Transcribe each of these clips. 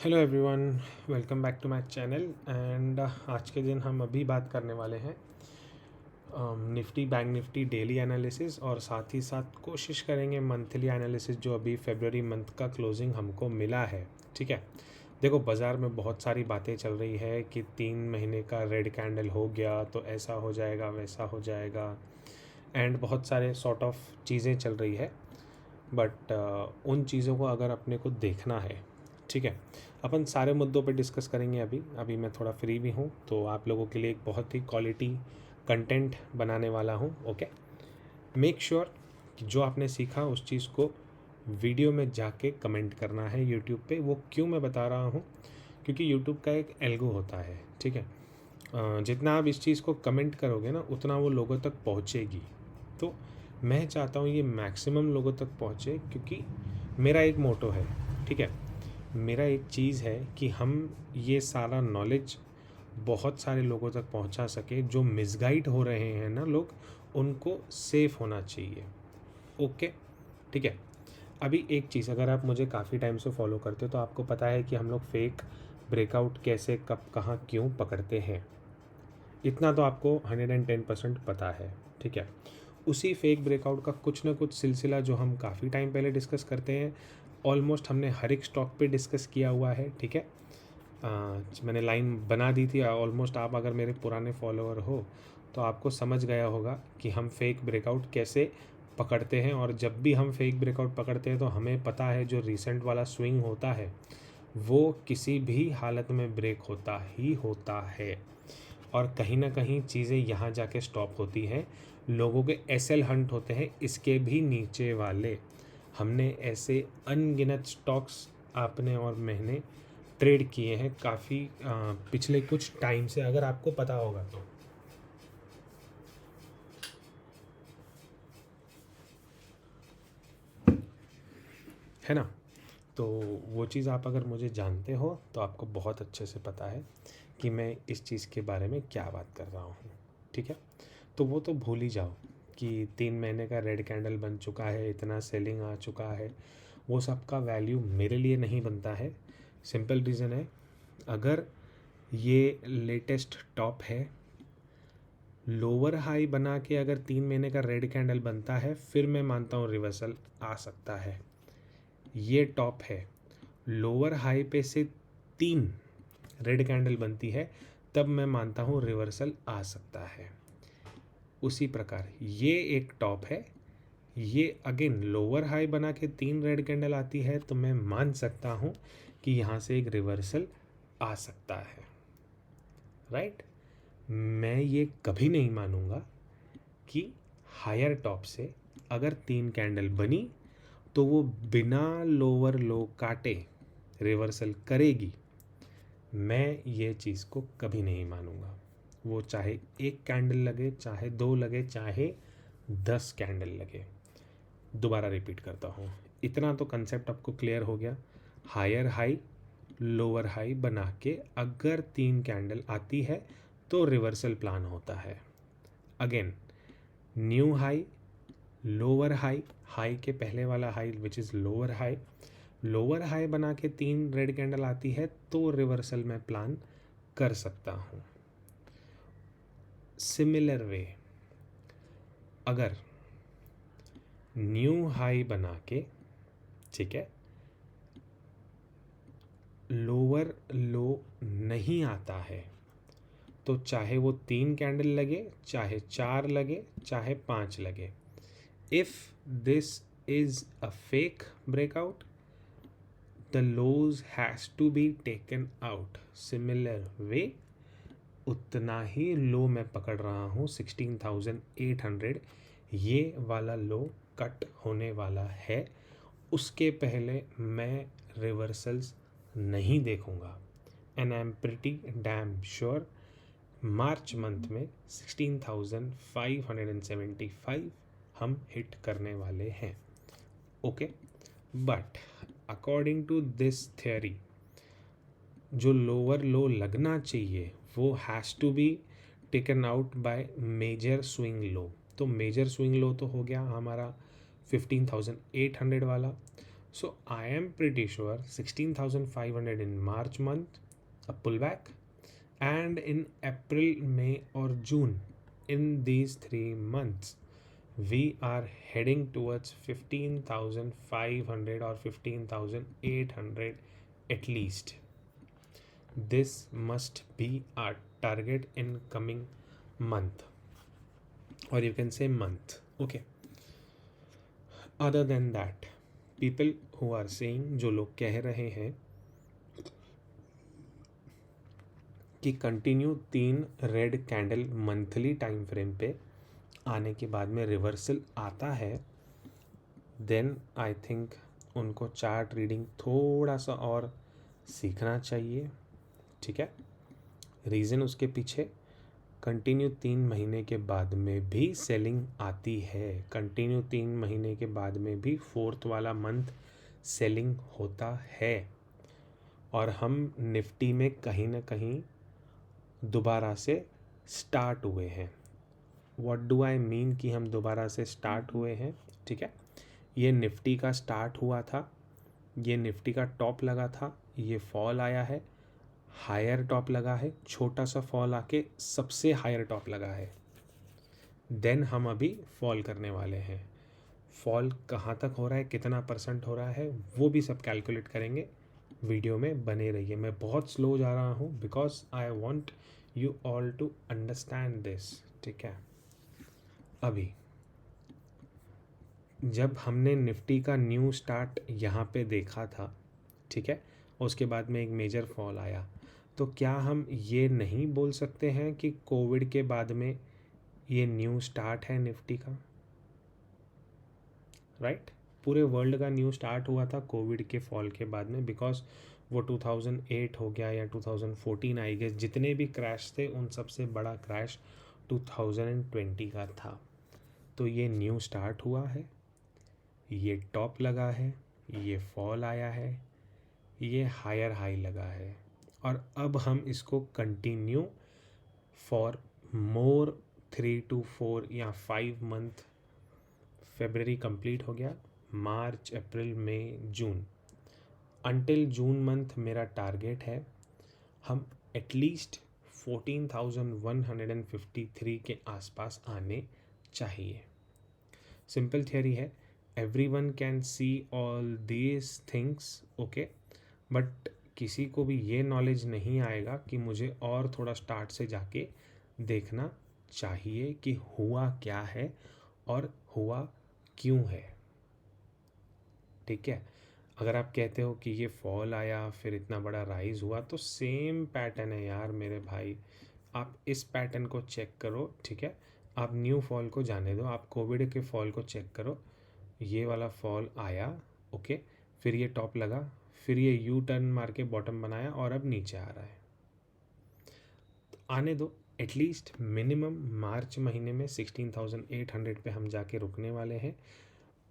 Hello everyone, welcome back to my channel. And आज के दिन हम अभी बात करने वाले हैं Nifty Bank Nifty daily analysis, और साथ ही साथ कोशिश करेंगे मंथली एनालिसिस जो अभी फरवरी मंथ का क्लोजिंग हमको मिला है। ठीक है, देखो बाज़ार में बहुत सारी बातें चल रही है कि 3 महीने का रेड कैंडल हो गया तो ऐसा हो जाएगा वैसा हो जाएगा, एंड बहुत सारे सॉर्ट ऑफ चीज़ें चल रही है। बट उन चीज़ों को अगर अपने को देखना है, ठीक है, अपन सारे मुद्दों पे डिस्कस करेंगे। अभी मैं थोड़ा फ्री भी हूँ तो आप लोगों के लिए एक बहुत ही क्वालिटी कंटेंट बनाने वाला हूँ। ओके, मेक श्योर कि जो आपने सीखा उस चीज़ को वीडियो में जाके कमेंट करना है यूट्यूब पे। वो क्यों मैं बता रहा हूँ, क्योंकि यूट्यूब का एक एल्गो होता है, ठीक है। जितना आप इस चीज़ को कमेंट करोगे ना उतना वो लोगों तक पहुँचेगी। तो मैं चाहता हूँ ये मैक्सिमम लोगों तक पहुँचे, क्योंकि मेरा एक मोटो है, ठीक है। मेरा एक चीज़ है कि हम ये सारा नॉलेज बहुत सारे लोगों तक पहुंचा सके। जो मिसगाइड हो रहे हैं ना लोग, उनको सेफ होना चाहिए। ओके, ठीक है। अभी एक चीज़, अगर आप मुझे काफ़ी टाइम से फॉलो करते हो तो आपको पता है कि हम लोग फेक ब्रेकआउट कैसे कब कहाँ क्यों पकड़ते हैं। इतना तो आपको 110% पता है, ठीक है। उसी फेक ब्रेकआउट का कुछ ना कुछ सिलसिला जो हम काफ़ी टाइम पहले डिस्कस करते हैं, ऑलमोस्ट हमने हर एक स्टॉक पे डिस्कस किया हुआ है, ठीक है। मैंने लाइन बना दी थी ऑलमोस्ट। आप अगर मेरे पुराने फॉलोअर हो तो आपको समझ गया होगा कि हम फेक ब्रेकआउट कैसे पकड़ते हैं। और जब भी हम फेक ब्रेकआउट पकड़ते हैं तो हमें पता है जो रिसेंट वाला स्विंग होता है वो किसी भी हालत में ब्रेक होता ही होता है, और कहीं ना कहीं चीज़ें यहाँ जाके स्टॉप होती हैं। लोगों के एसएल हंट होते हैं इसके भी नीचे वाले। हमने ऐसे अनगिनत स्टॉक्स आपने और मैंने ट्रेड किए हैं काफ़ी पिछले कुछ टाइम से, अगर आपको पता होगा तो। है ना। तो वो चीज़ आप अगर मुझे जानते हो तो आपको बहुत अच्छे से पता है कि मैं इस चीज़ के बारे में क्या बात कर रहा हूँ, ठीक है। तो वो तो भूल ही जाओ कि 3 महीने का रेड कैंडल बन चुका है, इतना सेलिंग आ चुका है, वो सब का वैल्यू मेरे लिए नहीं बनता है। सिंपल रीज़न है, अगर ये लेटेस्ट टॉप है, लोअर हाई बना के अगर 3 महीने का रेड कैंडल बनता है फिर मैं मानता हूँ रिवर्सल आ सकता है। ये टॉप है, लोअर हाई पे से 3 रेड कैंडल बनती है, तब मैं मानता हूँ रिवर्सल आ सकता है। उसी प्रकार ये एक टॉप है, ये अगेन लोअर हाई बना के 3 रेड कैंडल आती है तो मैं मान सकता हूँ कि यहाँ से एक रिवर्सल आ सकता है, राइट। मैं ये कभी नहीं मानूंगा कि हायर टॉप से अगर 3 कैंडल बनी तो वो बिना लोअर लो काटे रिवर्सल करेगी। मैं ये चीज़ को कभी नहीं मानूंगा। वो चाहे 1 कैंडल लगे, चाहे 2 लगे, चाहे 10 कैंडल लगे। दोबारा रिपीट करता हूँ, इतना तो कंसेप्ट आपको क्लियर हो गया। हायर हाई लोअर हाई बना के अगर 3 कैंडल आती है तो रिवर्सल प्लान होता है। Again new high lower high, high के पहले वाला high which is lower high बना के 3 रेड कैंडल आती है तो रिवर्सल में प्लान कर सकता हूँ। सिमिलर वे अगर न्यू हाई बना के, ठीक है, लोअर लो नहीं आता है तो चाहे वो 3 कैंडल लगे, चाहे 4 लगे, चाहे 5 लगे, if this is a fake breakout the lows has to be taken out। similar way उतना ही लो मैं पकड़ रहा हूँ 16,800, ये वाला लो कट होने वाला है, उसके पहले मैं रिवर्सल्स नहीं देखूंगा। And I am pretty damn sure March month में 16,575 हम हिट करने वाले हैं। Okay, but according to this theory जो लोअर लो लगना चाहिए वो has to be taken out by major swing low. तो मेजर स्विंग लो तो हो गया हमारा 15,800 वाला। So I am pretty sure 16,500 in March month, a pullback, and in April, May, or June, in these 3 months, we are heading towards 15,500 or 15,800 at least. This must be our target in coming month, or you can say month. Okay. Other than that, people who are saying, जो लोग कह रहे हैं कि continue 3 red candle monthly time frame पे आने के बाद में रिवर्सल आता है, देन आई थिंक उनको चार्ट रीडिंग थोड़ा सा और सीखना चाहिए. ठीक है. रीज़न उसके पीछे, कंटिन्यू 3 महीने के बाद में भी सेलिंग आती है. कंटिन्यू 3 महीने के बाद में भी 4th वाला मंथ सेलिंग होता है. और हम निफ्टी में कहीं ना कहीं दोबारा से स्टार्ट हुए हैं. व्हाट डू आई मीन कि हम दोबारा से स्टार्ट हुए हैं. ठीक है. ये निफ्टी का स्टार्ट हुआ था, ये निफ्टी का टॉप लगा था, ये फॉल आया है, हायर टॉप लगा है, छोटा सा फॉल आके सबसे हायर टॉप लगा है, देन हम अभी फॉल करने वाले हैं. फॉल कहाँ तक हो रहा है, कितना % हो रहा है, वो भी सब कैलकुलेट करेंगे. वीडियो में बने रहिए. मैं बहुत स्लो जा रहा हूँ because I want you all to understand this. ठीक है. अभी जब हमने निफ्टी का न्यू स्टार्ट यहाँ पे देखा था, ठीक है, उसके बाद में एक मेजर फॉल आया, तो क्या हम ये नहीं बोल सकते हैं कि कोविड के बाद में ये न्यू स्टार्ट है निफ्टी का. राइट. पूरे वर्ल्ड का न्यू स्टार्ट हुआ था कोविड के फॉल के बाद में, बिकॉज वो 2008 हो गया या 2014 आई गए, जितने भी क्रैश थे उन सबसे बड़ा क्रैश 2020 का था. तो ये न्यू स्टार्ट हुआ है, ये टॉप लगा है, ये फॉल आया है, ये हायर हाई लगा है, और अब हम इसको कंटिन्यू फॉर मोर 3 to 4 या 5 मंथ, फरवरी कंप्लीट हो गया, मार्च, अप्रैल, मई, जून, अंटिल जून मंथ मेरा टारगेट है हम एटलीस्ट 14,153 के आसपास आने चाहिए. सिंपल थियरी है, everyone can see all these things, okay, but किसी को भी ये नॉलेज नहीं आएगा कि मुझे और थोड़ा स्टार्ट से जाके देखना चाहिए कि हुआ क्या है और हुआ क्यों है. ठीक है. अगर आप कहते हो कि ये फॉल आया फिर इतना बड़ा राइज हुआ, तो सेम पैटर्न है यार मेरे भाई. आप इस पैटर्न को चेक करो. ठीक है. आप न्यू फॉल को जाने दो, आप कोविड के फॉल को चेक करो. ये वाला फॉल आया, ओके, फिर ये टॉप लगा, फिर ये यू टर्न मार के बॉटम बनाया और अब नीचे आ रहा है. तो आने दो. एटलीस्ट मिनिमम मार्च महीने में 16,800 पे हम जाके रुकने वाले हैं.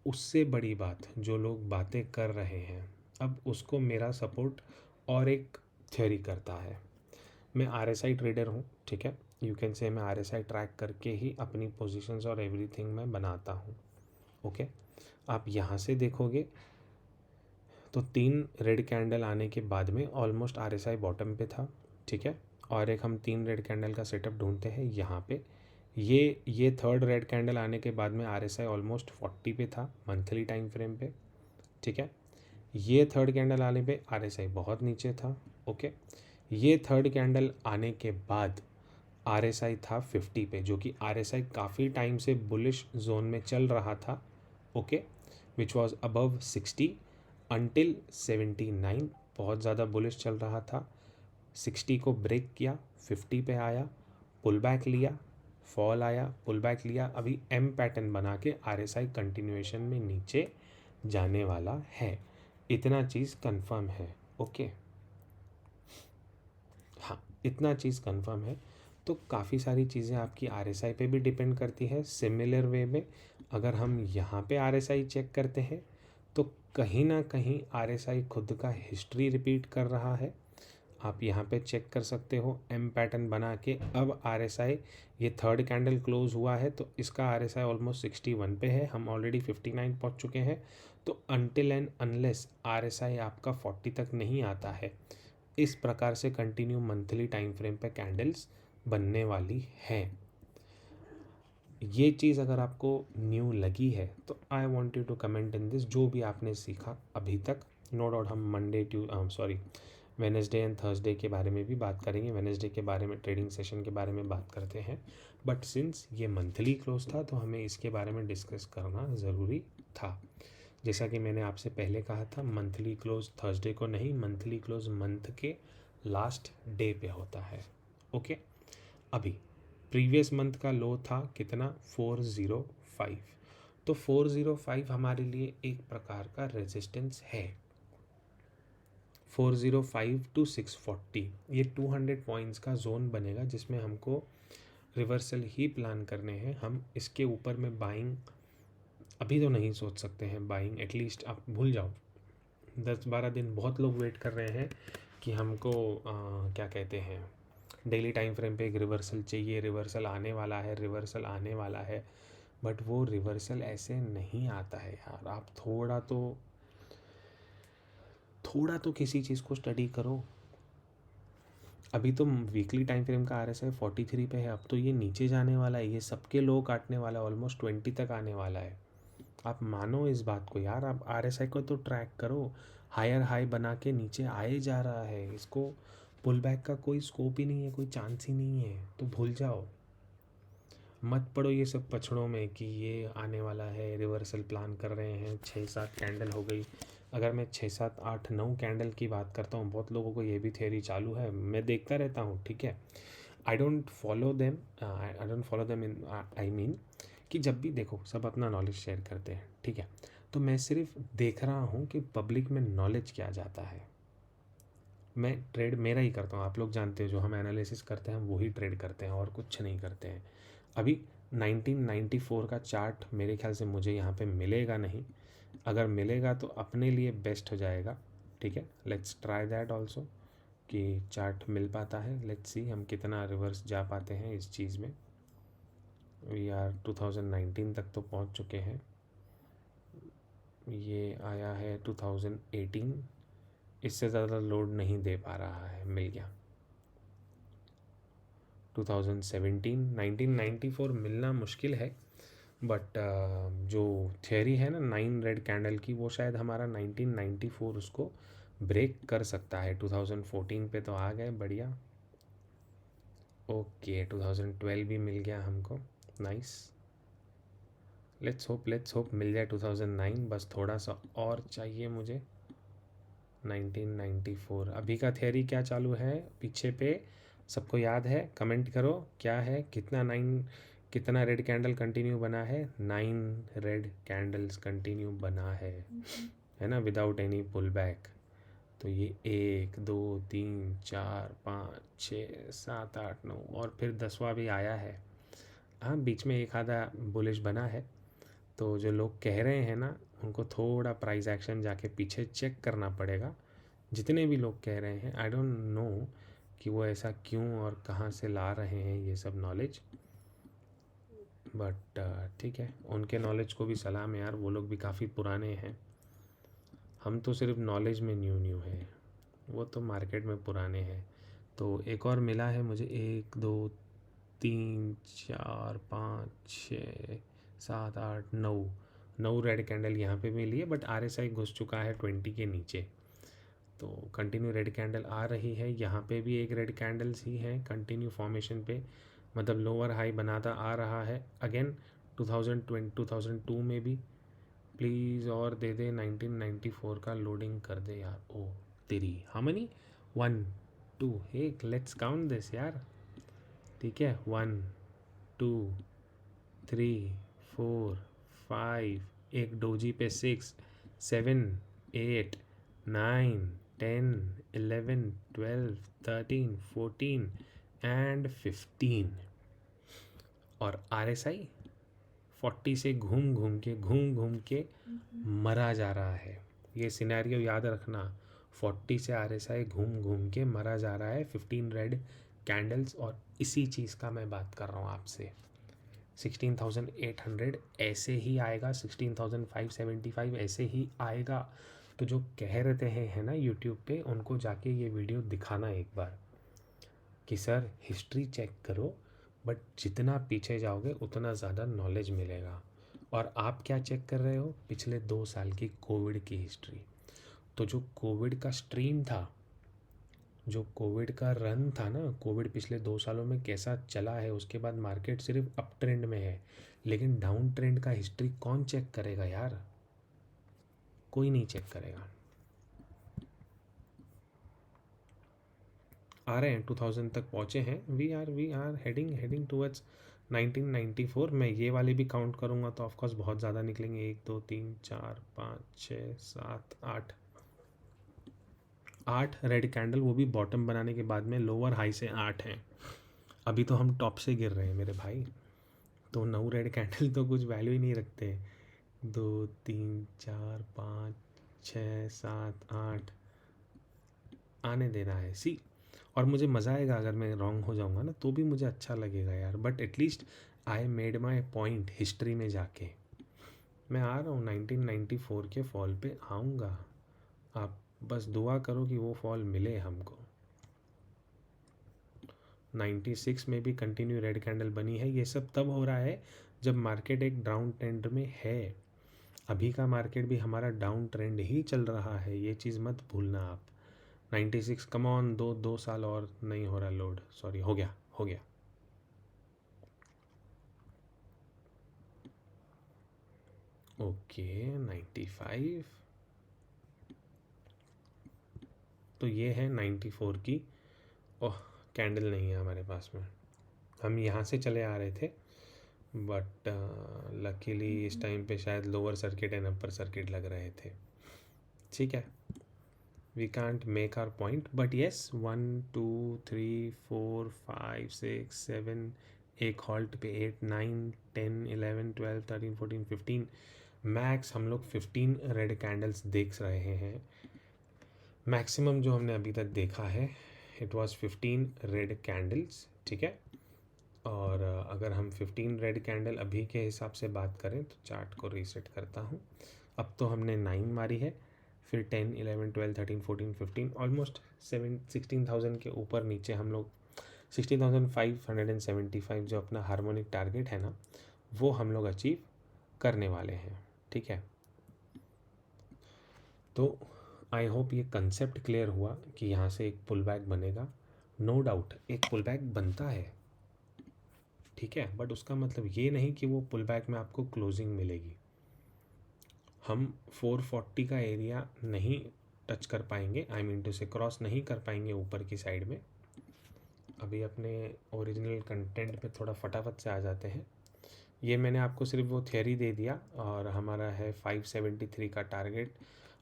उससे बड़ी बात जो लोग बातें कर रहे हैं, अब उसको मेरा सपोर्ट और एक थ्योरी करता है. मैं RSI ट्रेडर हूँ. ठीक है. यू कैन से मैं RSI ट्रैक करके ही अपनी पोजीशंस और एवरीथिंग मैं बनाता हूँ. ओके. आप यहाँ से देखोगे तो 3 रेड कैंडल आने के बाद में ऑलमोस्ट RSI बॉटम पे था. ठीक है. और एक हम 3 रेड कैंडल का सेटअप ढूंढते हैं यहाँ पे. ये 3rd रेड कैंडल आने के बाद में RSI ऑलमोस्ट 40 पे था मंथली टाइम फ्रेम पे. ठीक है. ये 3rd कैंडल आने पे RSI बहुत नीचे था. ओके. ये 3rd कैंडल आने के बाद RSI था 50 पे, जो कि RSI काफ़ी टाइम से बुलिश जोन में चल रहा था. Okay. Which was above 60 until 79. बहुत ज़्यादा बुलिश चल रहा था. 60 को ब्रेक किया, 50 पे आया, पुल बैक लिया, फॉल आया, पुल बैक लिया, अभी M पैटर्न बना के RSI कंटिन्यूएशन में नीचे जाने वाला है. इतना चीज़ कंफर्म है. ओके. हाँ, इतना चीज़ कंफर्म है. तो काफ़ी सारी चीज़ें आपकी RSI पे भी डिपेंड करती है. सिमिलर वे में अगर हम यहाँ पे RSI चेक करते हैं तो कहीं ना कहीं RSI खुद का हिस्ट्री रिपीट कर रहा है. आप यहाँ पे चेक कर सकते हो एम पैटर्न बना के। अब RSI ये थर्ड कैंडल क्लोज हुआ है तो इसका RSI ऑलमोस्ट 61 पे है, हम ऑलरेडी 59 पहुँच चुके हैं। तो अनटिल एंड अनलेस RSI आपका 40 तक नहीं आता है, इस प्रकार से कंटिन्यू मंथली टाइम फ्रेम पे कैंडल्स बनने वाली हैं। ये चीज़ अगर आपको न्यू लगी है तो I want you to comment in this, जो भी आपने सीखा अभी तक। नो डाउट हम वेनसडे एंड थर्सडे के बारे में भी बात करेंगे, वेनसडे के बारे में ट्रेडिंग सेशन के बारे में बात करते हैं, बट सिंस ये मंथली क्लोज था तो हमें इसके बारे में डिस्कस करना ज़रूरी था। जैसा कि मैंने आपसे पहले कहा था, मंथली क्लोज थर्सडे को नहीं, मंथली क्लोज मंथ के लास्ट डे पे होता है। ओके, अभी प्रीवियस मंथ का लो था कितना, 405। तो 405 हमारे लिए एक प्रकार का रेजिस्टेंस है। 405 टू 640 ये 200 पॉइंट्स का जोन बनेगा जिसमें हमको रिवर्सल ही प्लान करने हैं। हम इसके ऊपर में बाइंग अभी तो नहीं सोच सकते हैं, बाइंग एटलीस्ट आप भूल जाओ। 10-12 दिन बहुत लोग वेट कर रहे हैं कि हमको क्या कहते हैं, डेली टाइम फ्रेम पे एक रिवर्सल चाहिए, रिवर्सल आने वाला है, रिवर्सल आने वाला है। बट वो रिवर्सल ऐसे नहीं आता है यार। आप थोड़ा तो किसी चीज़ को स्टडी करो। अभी तो वीकली टाइम फ्रेम का RSI 43 पे है, अब तो ये नीचे जाने वाला है, ये सबके लो काटने वाला है, ऑलमोस्ट 20 तक आने वाला है। आप मानो इस बात को यार, आप RSI को तो ट्रैक करो। हायर हाई बना के नीचे आए जा रहा है, इसको पुल बैक का कोई स्कोप ही नहीं है, कोई चांस ही नहीं है। तो भूल जाओ, मत पड़ो ये सब पछड़ों में कि ये आने वाला है, रिवर्सल प्लान कर रहे हैं। 6-7 कैंडल हो गई। अगर मैं 6-7-8-9 कैंडल की बात करता हूँ, बहुत लोगों को ये भी थियरी चालू है, मैं देखता रहता हूँ, ठीक है। I don't follow them in I mean कि जब भी देखो सब अपना नॉलेज शेयर करते हैं, ठीक है। तो मैं सिर्फ देख रहा हूँ कि पब्लिक में नॉलेज क्या जाता है। मैं ट्रेड मेरा ही करता हूँ, आप लोग जानते हो, जो हम एनालिसिस करते हैं वही ट्रेड करते हैं और कुछ नहीं करते हैं। अभी 1994 का चार्ट मेरे ख्याल से मुझे यहाँ पे मिलेगा नहीं, अगर मिलेगा तो अपने लिए बेस्ट हो जाएगा, ठीक है। लेट्स ट्राई दैट ऑल्सो कि चार्ट मिल पाता है। लेट्स सी हम कितना रिवर्स जा पाते हैं इस चीज़ में। वी आर 2019 तक तो पहुँच चुके हैं, ये आया है 2018, इससे ज़्यादा लोड नहीं दे पा रहा है, मिल गया। 2017 1994 मिलना मुश्किल है, बट जो थियरी है ना 9 रेड कैंडल की, वो शायद हमारा 1994 उसको ब्रेक कर सकता है। 2014 पे तो आ गए, बढ़िया। ओके 2012 भी मिल गया हमको, नाइस। लेट्स होप मिल जाए 2009, बस थोड़ा सा और चाहिए मुझे। 1994 अभी का थियरी क्या चालू है पीछे पे, सबको याद है? कमेंट करो क्या है, कितना रेड कैंडल कंटिन्यू बना है? 9 रेड कैंडल्स कंटिन्यू बना है ना, विदाउट एनी पुल बैक। तो ये 1 2 3 4 5 6 7 8 9 और फिर 10वां भी आया है। हाँ, बीच में एक आधा बुलिश बना है। तो जो लोग कह रहे हैं ना, उनको थोड़ा प्राइस एक्शन जाके पीछे चेक करना पड़ेगा। जितने भी लोग कह रहे हैं, आई डोंट नो कि वो ऐसा क्यों और कहाँ से ला रहे हैं ये सब नॉलेज, बट ठीक है, उनके नॉलेज को भी सलाम यार, वो लोग भी काफ़ी पुराने हैं। हम तो सिर्फ नॉलेज में न्यू हैं, वो तो मार्केट में पुराने हैं। तो एक और मिला है मुझे, 1 2 3 4 5 6 7 8 9 रेड कैंडल यहाँ पे मिली है, बट RSI घुस चुका है 20 के नीचे। तो कंटिन्यू रेड कैंडल आ रही है, यहाँ पे भी एक रेड कैंडल्स ही है कंटिन्यू फॉर्मेशन पे, मतलब लोअर हाई बनाता आ रहा है अगेन। 2002 में भी प्लीज़ और दे दे, 1994 का लोडिंग कर दे यार। ओ तेरी, हाउ मनी, 1 2 एक, लेट्स काउंट दिस यार, ठीक है। 1 2 3 4 5, एक डोजी पे 6 7 8 9 10 11 12 13 14 एंड 15। और RSI 40 से घूम घूम के मरा जा रहा है। ये सिनेरियो याद रखना, 40 से RSI घूम घूम के मरा जा रहा है 15 रेड कैंडल्स, और इसी चीज़ का मैं बात कर रहा हूँ आपसे। 16,800 ऐसे ही आएगा, 16,575 ऐसे ही आएगा। तो जो कह रहे हैं ना यूट्यूब पे, उनको जाके ये वीडियो दिखाना एक बार कि सर हिस्ट्री चेक करो, बट जितना पीछे जाओगे उतना ज़्यादा नॉलेज मिलेगा। और आप क्या चेक कर रहे हो? पिछले 2 साल की कोविड की हिस्ट्री। तो जो कोविड का स्ट्रीम था, जो कोविड का रन था ना, कोविड पिछले 2 सालों में कैसा चला है, उसके बाद मार्केट सिर्फ अप ट्रेंड में है, लेकिन डाउन ट्रेंड का हिस्ट्री कौन चेक करेगा यार? कोई नहीं चेक करेगा। आ रहे हैं 2000 तक पहुँचे हैं। We are heading towards 1994। मैं ये वाले भी काउंट करूँगा तो ऑफकोर्स बहुत ज़्यादा निकलेंगे। 1 2 3 4 5 6 7 8 रेड कैंडल, वो भी बॉटम बनाने के बाद में। लोअर हाई से 8 हैं। अभी तो हम टॉप से गिर रहे हैं मेरे भाई। तो 9 रेड कैंडल तो कुछ वैल्यू ही नहीं रखते। 2 3 4 5 6 7 8 आने देना है सी। और मुझे मज़ा आएगा अगर मैं रॉन्ग हो जाऊँगा ना, तो भी मुझे अच्छा लगेगा यार। But at least I made my point history में जाके। मैं आ रहा हूँ 1994 के फॉल पे आऊँगा। आप बस दुआ करो कि वो फॉल मिले हमको। 96 में भी कंटिन्यू रेड कैंडल बनी है। ये सब तब हो रहा है जब मार्केट एक डाउन ट्रेंड में है। अभी का मार्केट भी हमारा डाउन ट्रेंड ही चल रहा है, ये चीज़ मत भूलना आप। 96 कम ऑन, दो साल और नहीं हो रहा लोड, सॉरी, हो गया। ओके 95। तो ये है 94 की। ओह, कैंडल नहीं है हमारे पास में। हम यहाँ से चले आ रहे थे, बट लकीली इस टाइम पे शायद lower circuit and upper circuit लग रहे थे। ठीक है, we can't make our point, but yes 1 2 3 4 5 6 7, एक हॉल्ट पे 8 9 10 11 12 13 14 15, मैक्स हम लोग 15 रेड कैंडल्स देख रहे हैं। मैक्सिमम जो हमने अभी तक देखा है इट वाज 15 रेड कैंडल्स। ठीक है, और अगर हम 15 रेड कैंडल अभी के हिसाब से बात करें तो चार्ट को रीसेट करता हूँ। अब तो हमने 9 मारी है, फिर 10 11 12 13 14 15, ऑलमोस्ट 16,000 के ऊपर नीचे हम लोग 16,575 जो अपना हार्मोनिक टारगेट है ना, वो हम लोग अचीव करने वाले हैं। ठीक है, तो आई होप ये कंसेप्ट क्लियर हुआ कि यहाँ से एक पुल बैक बनेगा। नो डाउट एक पुल बैक बनता है, ठीक है, बट उसका मतलब ये नहीं कि वो पुल बैक में आपको क्लोजिंग मिलेगी। हम 440 का एरिया नहीं टच कर पाएंगे, आई मीन टू से क्रॉस नहीं कर पाएंगे ऊपर की साइड में। अभी अपने ओरिजिनल कंटेंट पे थोड़ा फटाफट से आ जाते हैं। ये मैंने आपको सिर्फ वो थियरी दे दिया, और हमारा है 573 का टारगेट,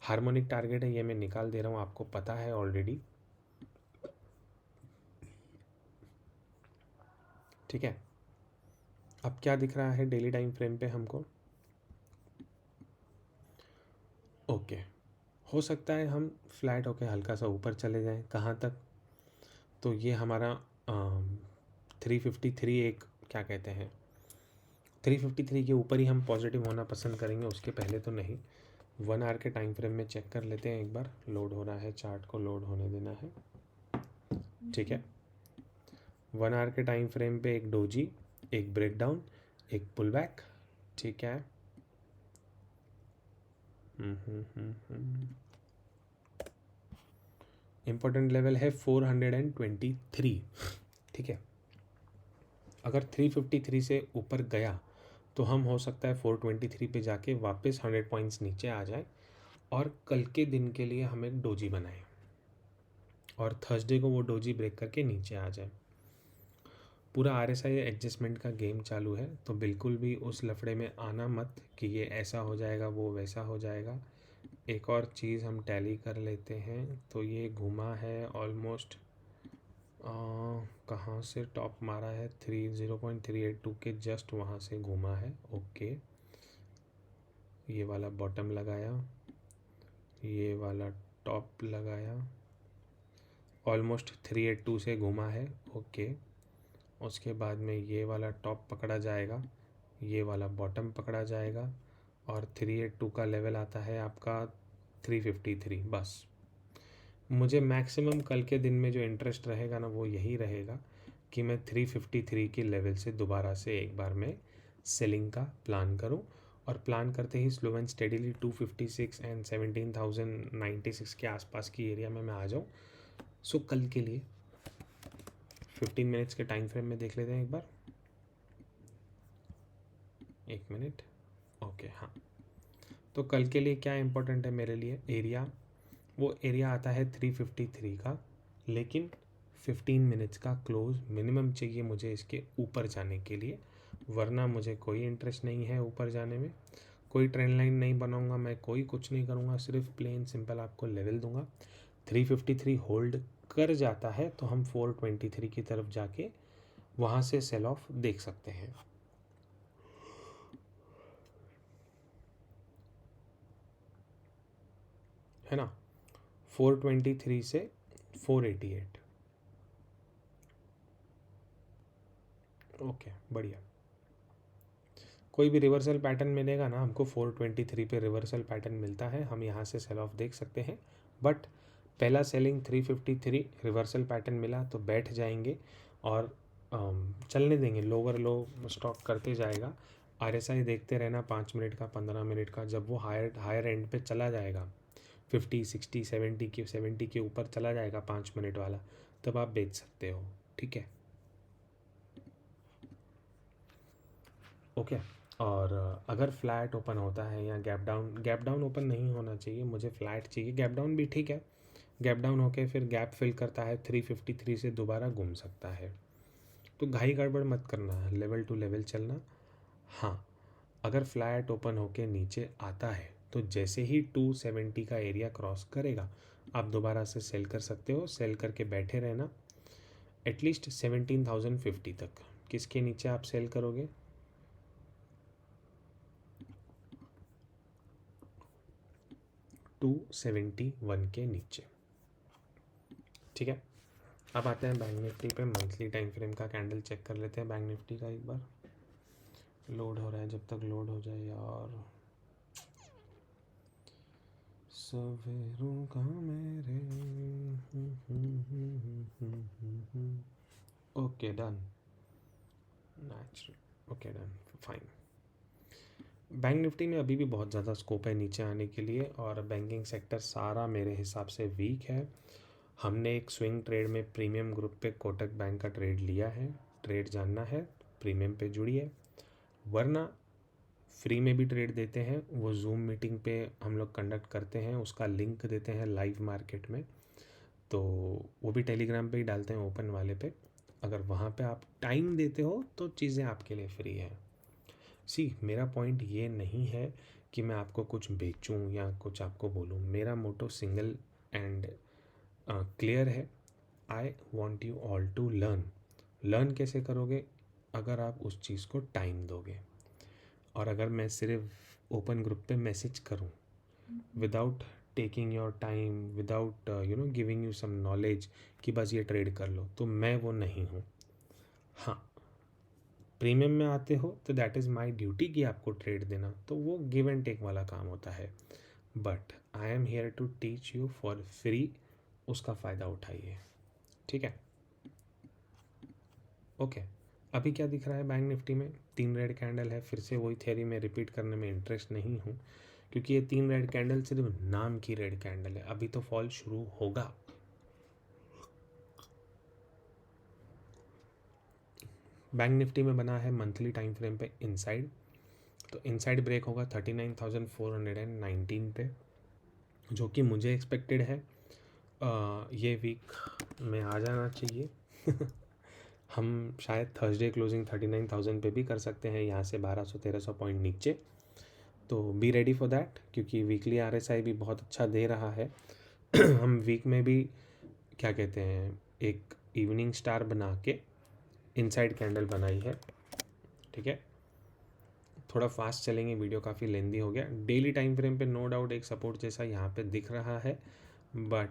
हार्मोनिक टारगेट है, ये मैं निकाल दे रहा हूँ, आपको पता है ऑलरेडी। ठीक है, अब क्या दिख रहा है डेली टाइम फ्रेम पे हमको? ओके, हो सकता है हम फ्लैट होके हल्का सा ऊपर चले जाएं। कहाँ तक? तो ये हमारा 353, एक क्या कहते हैं, 353 के ऊपर ही हम पॉजिटिव होना पसंद करेंगे, उसके पहले तो नहीं। 1 आवर के टाइम फ्रेम में चेक कर लेते हैं एक बार। लोड हो रहा है, चार्ट को लोड होने देना है। ठीक है, 1 आवर के टाइम फ्रेम पे एक डोजी, एक ब्रेकडाउन, एक पुल बैक। ठीक है, इम्पोर्टेंट लेवल है 423। ठीक है, अगर 353 से ऊपर गया तो हम हो सकता है 423 पे जाके वापस 100 पॉइंट्स नीचे आ जाए, और कल के दिन के लिए हम एक डोजी बनाएं, और थर्सडे को वो डोजी ब्रेक करके नीचे आ जाए। पूरा RSI एडजस्टमेंट का गेम चालू है, तो बिल्कुल भी उस लफड़े में आना मत कि ये ऐसा हो जाएगा वो वैसा हो जाएगा। एक और चीज़ हम टैली कर लेते हैं, तो ये घुमा है ऑलमोस्ट, कहाँ से टॉप मारा है, 0.382 के जस्ट वहाँ से घुमा है। ओके, ये वाला बॉटम लगाया, ये वाला टॉप लगाया, ऑलमोस्ट 382 से घुमा है, ओके। उसके बाद में ये वाला टॉप पकड़ा जाएगा, ये वाला बॉटम पकड़ा जाएगा, और 382 का लेवल आता है आपका 353। बस मुझे मैक्सिमम कल के दिन में जो इंटरेस्ट रहेगा ना वो यही रहेगा कि मैं 353 के लेवल से दोबारा से एक बार मैं सेलिंग का प्लान करूं, और प्लान करते ही स्लो एंड स्टेडीली 256 एंड 17,096 के आसपास की एरिया में मैं आ जाऊं। सो कल के लिए 15 मिनट्स के टाइम फ्रेम में देख लेते हैं एक बार, 1 मिनट, ओके। हाँ, तो कल के लिए क्या इंपॉर्टेंट है मेरे लिए एरिया, वो एरिया आता है 353 का, लेकिन 15 मिनट्स का क्लोज मिनिमम चाहिए मुझे इसके ऊपर जाने के लिए, वरना मुझे कोई इंटरेस्ट नहीं है ऊपर जाने में। कोई ट्रेंड लाइन नहीं बनाऊंगा मैं, कोई कुछ नहीं करूंगा, सिर्फ प्लेन सिंपल आपको लेवल दूंगा। 353 होल्ड कर जाता है तो हम 423 की तरफ जाके वहाँ से सेल ऑफ देख सकते हैं, है ना। 423 से 488, ओके बढ़िया। कोई भी रिवर्सल पैटर्न मिलेगा ना हमको, 423 पे रिवर्सल पैटर्न मिलता है, हम यहाँ से सेल ऑफ देख सकते हैं। बट पहला सेलिंग 353 रिवर्सल पैटर्न मिला तो बैठ जाएंगे और चलने देंगे, लोअर लो स्टॉक करते जाएगा। RSI देखते रहना 5 मिनट का, 15 मिनट का, जब वो हायर एंड पे चला जाएगा 50 60 70 के ऊपर चला जाएगा 5 मिनट वाला, तब आप बेच सकते हो, ठीक है, ओके। और अगर फ्लैट ओपन होता है या गैप डाउन ओपन नहीं होना चाहिए, मुझे फ्लैट चाहिए। गैप डाउन भी ठीक है, गैप डाउन होके फिर गैप फिल करता है 353 से दोबारा घूम सकता है, तो घाई गड़बड़ मत करना है, लेवल टू लेवल चलना। हाँ, अगर फ्लैट ओपन होके नीचे आता है तो जैसे ही 270 का एरिया क्रॉस करेगा आप दोबारा से सेल कर सकते हो, सेल करके बैठे रहना एटलीस्ट 17,050 तक। किसके नीचे आप सेल करोगे, 271 के नीचे, ठीक है। अब आते हैं बैंक निफ्टी पे, मंथली टाइम फ्रेम का कैंडल चेक कर लेते हैं बैंक निफ्टी का एक बार। लोड हो रहा है, जब तक लोड हो जाए यार। सवेरों का मेरे, okay done, natural, okay done, fine. Bank Nifty में अभी भी बहुत ज़्यादा स्कोप है नीचे आने के लिए, और बैंकिंग सेक्टर सारा मेरे हिसाब से वीक है। हमने एक स्विंग ट्रेड में प्रीमियम ग्रुप पे कोटक बैंक का ट्रेड लिया है, ट्रेड जानना है प्रीमियम पे जुड़िए, वरना फ्री में भी ट्रेड देते हैं, वो जूम मीटिंग पे हम लोग कंडक्ट करते हैं, उसका लिंक देते हैं लाइव मार्केट में, तो वो भी टेलीग्राम पे ही डालते हैं ओपन वाले पे। अगर वहाँ पे आप टाइम देते हो तो चीज़ें आपके लिए फ्री है। मेरा पॉइंट ये नहीं है कि मैं आपको कुछ बेचूं या कुछ आपको बोलूं, मेरा मोटो सिंगल एंड क्लियर है। I want you all to learn कैसे करोगे, अगर आप उस चीज़ को टाइम दोगे। और अगर मैं सिर्फ ओपन ग्रुप पे मैसेज करूं without taking your time, without giving you some knowledge कि बस ये ट्रेड कर लो, तो मैं वो नहीं हूँ। हाँ, प्रीमियम में आते हो तो दैट इज़ माई ड्यूटी कि आपको ट्रेड देना, तो वो गिव एंड टेक वाला काम होता है, but I am here to teach you for free, उसका फ़ायदा उठाइए, ठीक है, ओके। अभी क्या दिख रहा है बैंक निफ्टी में, 3 रेड कैंडल है, फिर से वही थ्योरी में रिपीट करने में इंटरेस्ट नहीं हूँ, क्योंकि ये 3 रेड कैंडल सिर्फ नाम की रेड कैंडल है, अभी तो फॉल शुरू होगा। बैंक निफ्टी में बना है मंथली टाइम फ्रेम पे इनसाइड, तो इनसाइड ब्रेक होगा 39,419 पे, जो कि मुझे एक्सपेक्टेड है ये वीक में आ जाना चाहिए। हम शायद थर्सडे क्लोजिंग 39,000 पे भी कर सकते हैं, यहाँ से 1200-1300 पॉइंट नीचे, तो बी रेडी फॉर दैट, क्योंकि वीकली RSI भी बहुत अच्छा दे रहा है। हम वीक में भी क्या कहते हैं, एक इवनिंग स्टार बना के इनसाइड कैंडल बनाई है, ठीक है। थोड़ा फास्ट चलेंगे, वीडियो काफ़ी लेंदी हो गया। डेली टाइम फ्रेम पे नो डाउट एक सपोर्ट जैसा यहाँ पे दिख रहा है, बट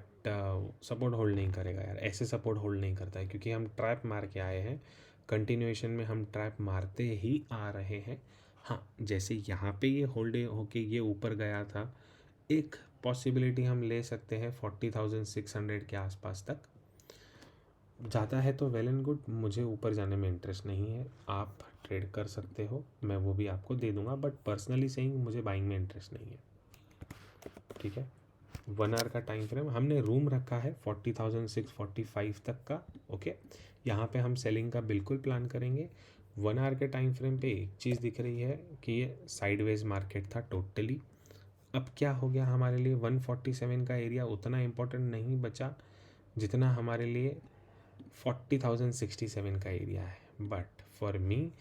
सपोर्ट होल्ड नहीं करेगा यार, ऐसे सपोर्ट होल्ड नहीं करता है, क्योंकि हम ट्रैप मार के आए हैं, कंटिन्यूएशन में हम ट्रैप मारते ही आ रहे हैं। हाँ, जैसे यहाँ पे ये होल्ड होके ये ऊपर गया था, एक पॉसिबिलिटी हम ले सकते हैं 40,600 के आसपास तक जाता है तो वेल एंड गुड, मुझे ऊपर जाने में इंटरेस्ट नहीं है, आप ट्रेड कर सकते हो, मैं वो भी आपको दे दूंगा, बट पर्सनली सेइंग मुझे बाइंग में इंटरेस्ट नहीं है। ठीक है, 1 आवर का टाइम फ्रेम हमने रूम रखा है 40,645 तक का। ओके, यहाँ पे हम सेलिंग का बिल्कुल प्लान करेंगे। 1 आवर के टाइम फ्रेम पे एक चीज़ दिख रही है कि ये साइडवेज मार्केट था टोटली। अब क्या हो गया, हमारे लिए 147 का एरिया उतना इम्पोर्टेंट नहीं बचा जितना हमारे लिए 40,067 का एरिया है। बट फॉर मी,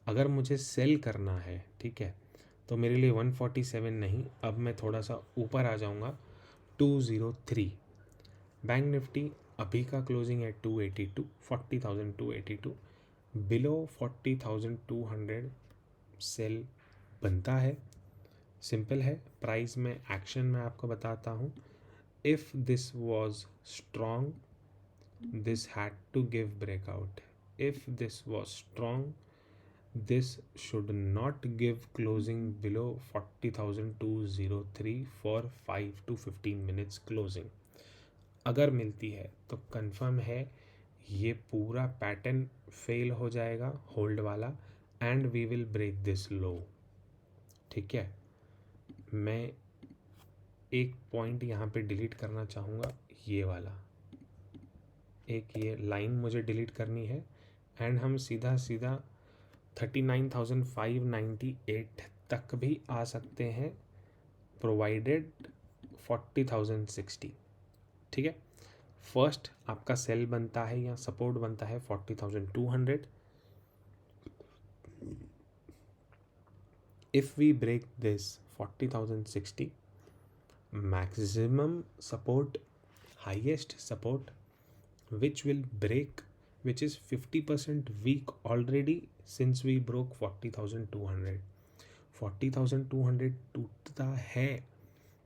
अगर मुझे सेल करना है, ठीक है, तो मेरे लिए 147 नहीं, अब मैं थोड़ा सा ऊपर आ जाऊंगा 203। बैंक निफ्टी अभी का क्लोजिंग है 282, 40,282, बिलो 40,200 सेल बनता है। सिंपल है, प्राइस में एक्शन मैं आपको बताता हूँ। If this was strong, this had to give breakout. If this was strong, this should not give closing below 40,203 for 5 to 15 minutes closing. अगर मिलती है तो कंफर्म है ये पूरा पैटर्न फेल हो जाएगा होल्ड वाला, and we will break this low. ठीक है, मैं एक पॉइंट यहाँ पे डिलीट करना चाहूँगा, ये वाला एक ये लाइन मुझे डिलीट करनी है, एंड हम सीधा सीधा 39,598 तक भी आ सकते हैं, प्रोवाइडेड 40,060। ठीक है, फर्स्ट आपका सेल बनता है या सपोर्ट बनता है 40,200। If we break this 40,060, maximum support, highest support which will break, which is 50% weak already since we broke 40,200. 40,200 टूटता है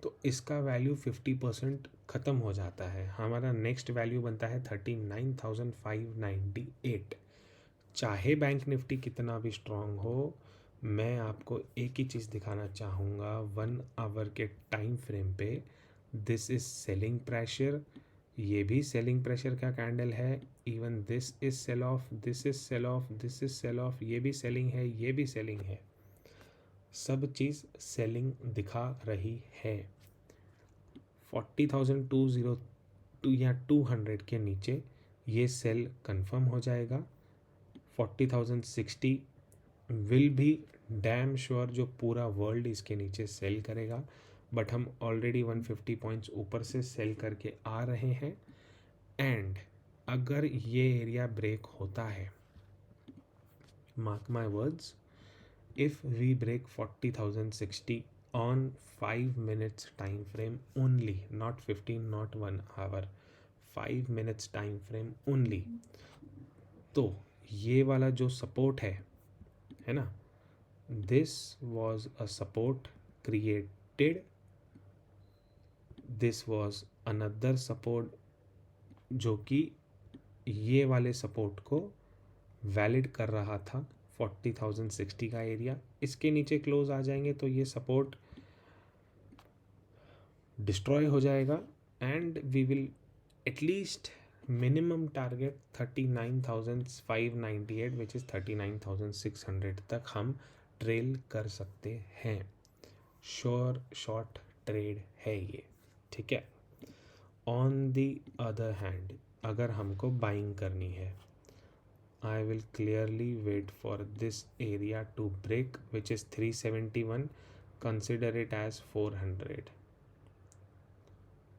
तो इसका वैल्यू 50% ख़त्म हो जाता है, हमारा नेक्स्ट वैल्यू बनता है 39,598। चाहे बैंक निफ्टी कितना भी स्ट्रांग हो, मैं आपको एक ही चीज़ दिखाना चाहूँगा 1 आवर के टाइम फ्रेम पे, दिस इज़ सेलिंग प्रेशर, ये भी सेलिंग प्रेशर का कैंडल है, even this is sell off, this is sell off, this is sell off, ये भी सेलिंग है, ये भी सेलिंग है, सब चीज़ सेलिंग दिखा रही है। 40,202 या 200 के नीचे ये सेल कंफर्म हो जाएगा। 40,060 विल भी डैम श्योर जो पूरा वर्ल्ड इसके नीचे सेल करेगा, बट हम ऑलरेडी 150 पॉइंट्स ऊपर से सेल करके आ रहे हैं, एंड अगर ये एरिया ब्रेक होता है, mark my words, if we break 40,060 on 5 minutes time frame only, not 15, not 1 hour, 5 minutes time frame only, तो ये वाला जो सपोर्ट है ना, this was a support created, this was another support जो कि ये वाले सपोर्ट को वैलिड कर रहा था 40,060 का एरिया। इसके नीचे क्लोज आ जाएंगे तो ये सपोर्ट डिस्ट्रॉय हो जाएगा, and we will at least minimum target 39,598 which is 39,600 तक हम ट्रेल कर सकते हैं। श्योर शॉर्ट ट्रेड है ये। ठीक है, ऑन दी अदर हैंड अगर हमको बाइंग करनी है, I will clearly wait for this area to break, which is 371, consider it as 400,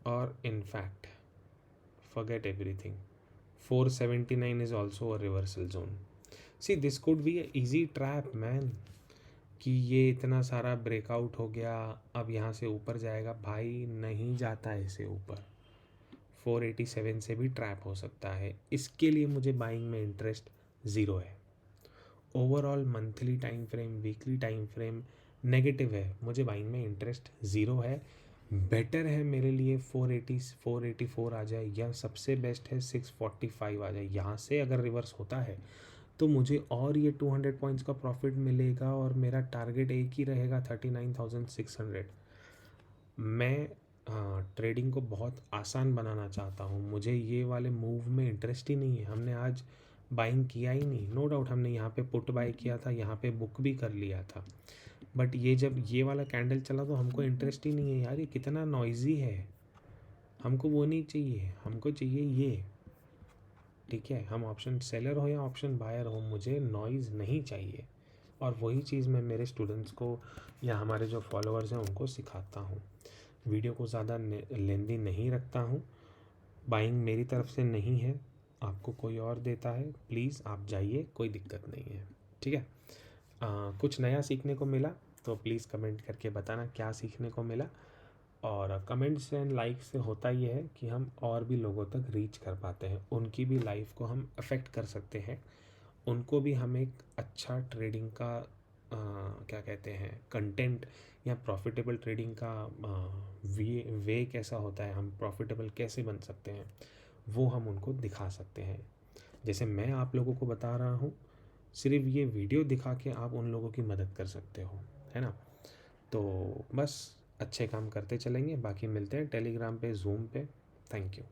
or in fact forget everything, 479 is also a reversal zone. See, this could be an easy trap man, कि ये इतना सारा breakout हो गया, अब यहाँ से ऊपर जाएगा, भाई नहीं जाता ऐसे ऊपर, 487 से भी ट्रैप हो सकता है। इसके लिए मुझे बाइंग में इंटरेस्ट ज़ीरो है। Overall monthly time frame, weekly time frame negative है, मुझे बाइंग में इंटरेस्ट ज़ीरो है। बेटर है मेरे लिए 480 484 आ जाए, या सबसे बेस्ट है 645 आ जाए। यहाँ से अगर रिवर्स होता है तो मुझे और ये 200 पॉइंट्स का प्रॉफिट मिलेगा और मेरा टारगेट एक ही रहेगा 39,600। मैं ट्रेडिंग को बहुत आसान बनाना चाहता हूँ। मुझे ये वाले मूव में इंटरेस्ट ही नहीं है। हमने आज बाइंग किया ही नहीं, नो डाउट हमने यहाँ पे पुट बाय किया था, यहाँ पे बुक भी कर लिया था, बट ये जब ये वाला कैंडल चला तो हमको इंटरेस्ट ही नहीं है यार, ये कितना नॉइजी है। हमको वो नहीं चाहिए, हमको चाहिए ये। ठीक है, हम ऑप्शन सेलर हो या ऑप्शन बायर हो, मुझे नॉइज़ नहीं चाहिए। और वही चीज़ मैं मेरे स्टूडेंट्स को या हमारे जो फॉलोअर्स हैं उनको सिखाता हूँ। वीडियो को ज़्यादा लेंदी नहीं रखता हूँ। बाइंग मेरी तरफ से नहीं है, आपको कोई और देता है, प्लीज़ आप जाइए, कोई दिक्कत नहीं है। ठीक है, कुछ नया सीखने को मिला तो प्लीज़ कमेंट करके बताना क्या सीखने को मिला। और कमेंट्स एंड लाइक से होता ये है कि हम और भी लोगों तक रीच कर पाते हैं, उनकी भी लाइफ को हम अफेक्ट कर सकते हैं, उनको भी हम एक अच्छा ट्रेडिंग का क्या कहते हैं कंटेंट या प्रॉफिटेबल ट्रेडिंग का वे कैसा होता है, हम प्रॉफिटेबल कैसे बन सकते हैं, वो हम उनको दिखा सकते हैं। जैसे मैं आप लोगों को बता रहा हूँ, सिर्फ ये वीडियो दिखा के आप उन लोगों की मदद कर सकते हो, है ना। तो बस अच्छे काम करते चलेंगे, बाकी मिलते हैं टेलीग्राम पे, जूम पे। Thank you.